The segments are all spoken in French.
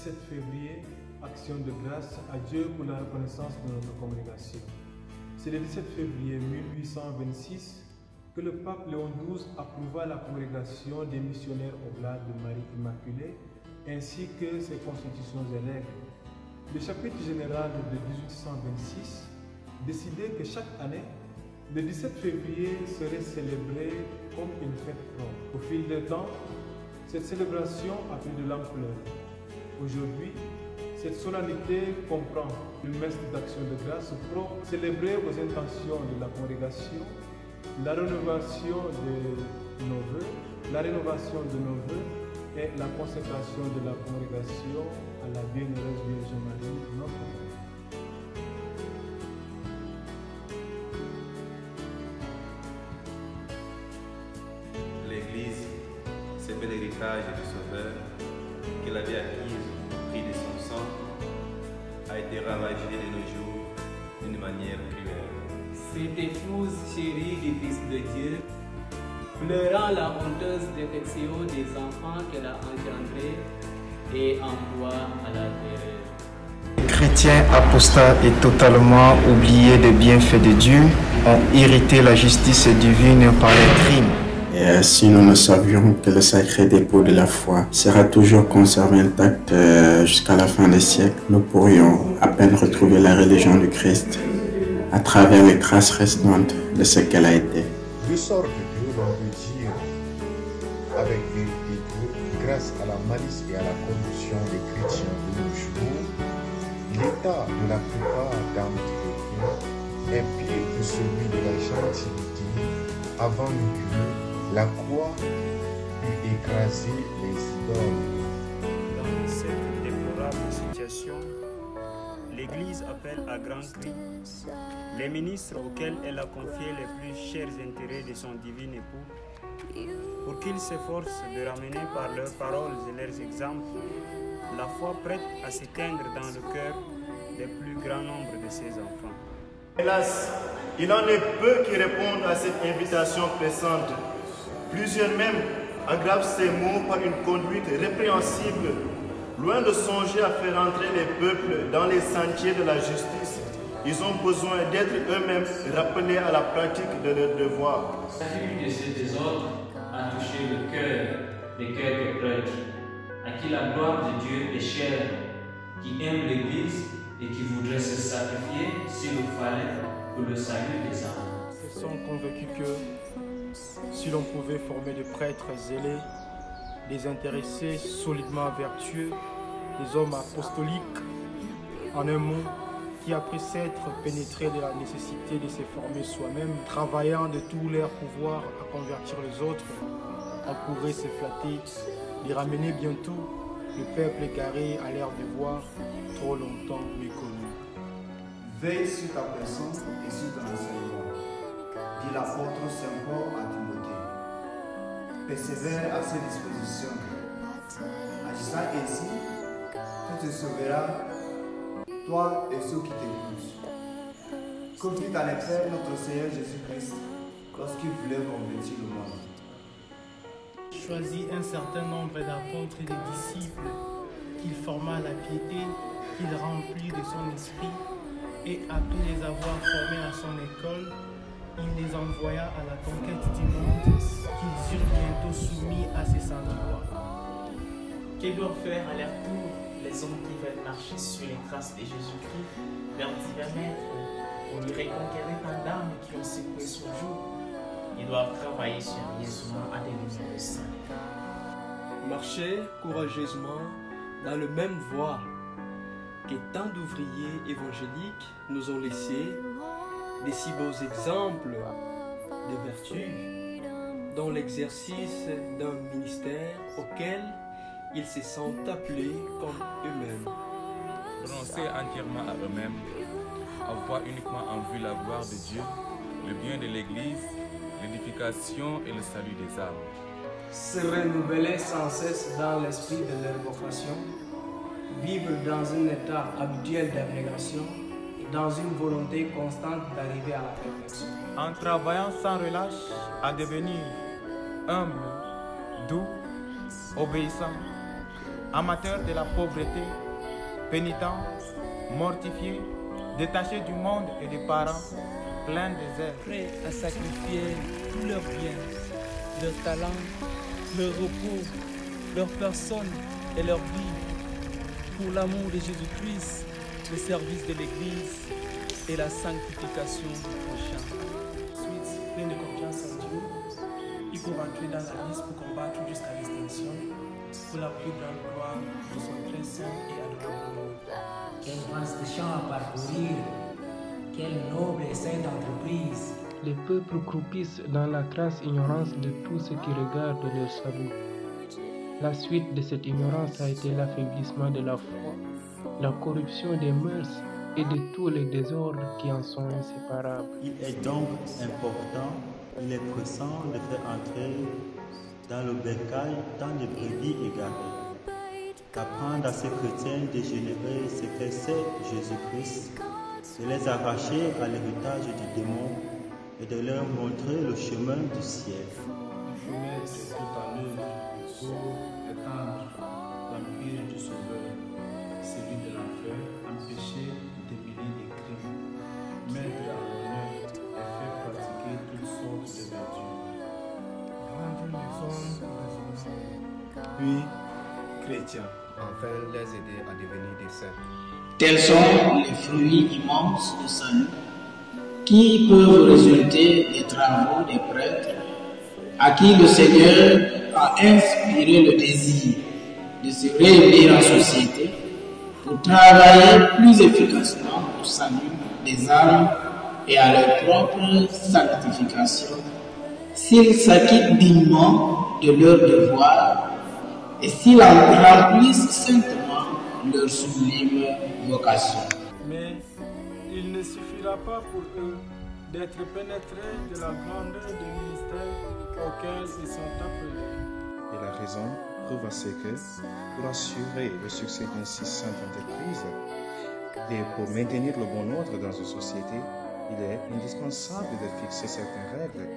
17 février, action de grâce à Dieu pour la reconnaissance de notre congrégation. C'est le 17 février 1826 que le pape Léon XII approuva la congrégation des missionnaires oblates de Marie Immaculée ainsi que ses constitutions et règles. Le chapitre général de 1826 décidait que chaque année, le 17 février serait célébré comme une fête propre. Au fil du temps, cette célébration a pris de l'ampleur. Aujourd'hui, cette solennité comprend une messe d'action de grâce propre célébrée aux intentions de la congrégation, la rénovation de nos vœux, et la consécration de la congrégation à la bienheureuse Vierge Marie, notre Mère. L'Église, c'est bel héritage du Sauveur qu'elle avait acquise au prix de son sang, a été ravagée de nos jours d'une manière cruelle. Cette épouse chérie du Fils de Dieu, pleurant la honteuse défection des enfants qu'elle a engendrés et envoie à la terreur. Chrétiens apostats et totalement oubliés des bienfaits de Dieu ont irrité la justice divine par les crimes. Et si nous ne savions que le sacré dépôt de la foi sera toujours conservé intact jusqu'à la fin des siècles, nous pourrions à peine retrouver la religion du Christ à travers les traces restantes de ce qu'elle a été. De sorte que l'on peut dire avec vérité que grâce à la malice et à la corruption des chrétiens de nos jours, l'état de la plupart d'entre eux est pire que celui de la gentilité avant que la croix eût écrasé les idoles. Dans cette déplorable situation, l'Église appelle à grands cris les ministres auxquels elle a confié les plus chers intérêts de son divin époux, pour qu'ils s'efforcent de ramener par leurs paroles et leurs exemples la foi prête à s'éteindre dans le cœur des plus grand nombre de ses enfants. Hélas, il en est peu qui répondent à cette invitation pressante. Plusieurs même aggravent ces mots par une conduite répréhensible, loin de songer à faire entrer les peuples dans les sentiers de la justice. Ils ont besoin d'être eux-mêmes rappelés à la pratique de leurs devoirs. La de ce désordre a touché le cœur des quelques prêtres, à qui la gloire de Dieu est chère, qui aiment l'Église et qui voudraient se sacrifier s'il le fallait pour le salut des âmes. Ils sont convaincus que si l'on pouvait former des prêtres zélés, des intéressés solidement vertueux, des hommes apostoliques, en un mot, qui après s'être pénétrés de la nécessité de se former soi-même, travaillant de tout leur pouvoir à convertir les autres, on pourrait se flatter de ramener bientôt le peuple égaré à leur devoir trop longtemps méconnu. Veille sur ta personne et sur ton enseignement, dit l'apôtre Saint Paul à Timothée. Persévère à ses dispositions. Agissant ainsi, tu te sauveras, toi et ceux qui t'écoutent. Que fit en effet notre Seigneur Jésus-Christ lorsqu'il voulait convertir le monde? Choisit un certain nombre d'apôtres et de disciples qu'il forma à la piété, qu'il remplit de son esprit, et après les avoir formés à son école, il les envoya à la conquête du monde, qu'ils eurent bientôt soumis à ses saints lois. Que doivent faire à leur tour les hommes qui veulent marcher sur les traces de Jésus-Christ, leur divin maître, pour lui reconquérir tant d'âmes qui ont secoué son joug? Ils doivent travailler sérieusement à devenir le saint. Marcher courageusement dans le même voie que tant d'ouvriers évangéliques nous ont laissé des si beaux exemples de vertu dans l'exercice d'un ministère auquel ils se sentent appelés comme eux-mêmes. Renoncer entièrement à eux-mêmes, avoir uniquement en vue la gloire de Dieu, le bien de l'Église, l'édification et le salut des âmes. Se renouveler sans cesse dans l'esprit de leur vocation, vivre dans un état habituel d'abnégation et dans une volonté constante d'arriver à la perfection. En travaillant sans relâche à devenir humble, doux, obéissant, amateurs de la pauvreté, pénitents, mortifiés, détachés du monde et des parents, pleins de zèle. Prêts à sacrifier tous leurs biens, leurs talents, leur repos, leur personne et leur vie pour l'amour de Jésus-Christ, le service de l'Église et la sanctification du prochain. Ensuite, plein de confiance en Dieu, il faut rentrer dans la liste pour combattre jusqu'à l'extinction pour la plus grande gloire de son très saint et adorable nom. Quel vaste champ à parcourir, quelle noble et sainte entreprise. Les peuples croupissent dans la crasse ignorance de tout ce qui regarde leur salut. La suite de cette ignorance a été l'affaiblissement de la foi, la corruption des mœurs et de tous les désordres qui en sont inséparables. Il est donc important, il est pressant de faire entrer dans le bercail tant de brebis égarées, d'apprendre à ces chrétiens dégénérés ce que c'est Jésus-Christ, de les arracher à l'héritage du démon et de leur montrer le chemin du ciel. Il faut mettre tout en œuvre pour étendre l'empire du Sauveur, celui de l'enfer, empêcher des milliers de crimes, mettre à l'honneur et faire pratiquer toutes sortes de vertus. Rendre les hommes raisonnables. Puis, chrétiens. Enfin, les aider à devenir des saints. Tels sont les fruits immenses du salut qui peuvent résulter des travaux des prêtres à qui le Seigneur a inspiré le désir de se réunir en société pour travailler plus efficacement au salut des âmes et à leur propre sanctification s'ils s'acquittent dignement de leurs devoirs et s'ils remplissent saintement leur sublime vocation. Mais il ne suffira pas pour eux d'être pénétrés de la grandeur du ministère auquel ils sont appelés. Et la raison prouve à ce que, pour assurer le succès d'une si sainte entreprise et pour maintenir le bon ordre dans une société, il est indispensable de fixer certaines règles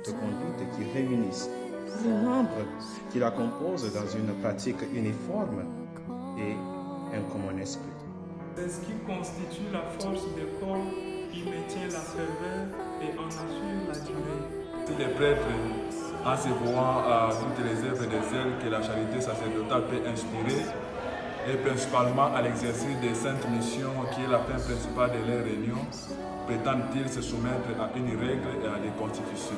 de conduite qui réunissent tous les membres qui la composent dans une pratique uniforme et un commun esprit. C'est ce qui constitue la force des corps qui maintient la ferveur et en assure la durée. Si les prêtres, en se vouant à toutes les œuvres des zèles que la charité sacerdotale peut inspirer, et principalement à l'exercice des saintes missions qui est la fin principale de leur réunion, prétendent-ils se soumettre à une règle et à des constitutions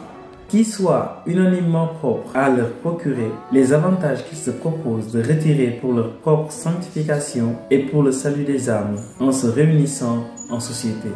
qui soient unanimement propres à leur procurer les avantages qu'ils se proposent de retirer pour leur propre sanctification et pour le salut des âmes en se réunissant en société.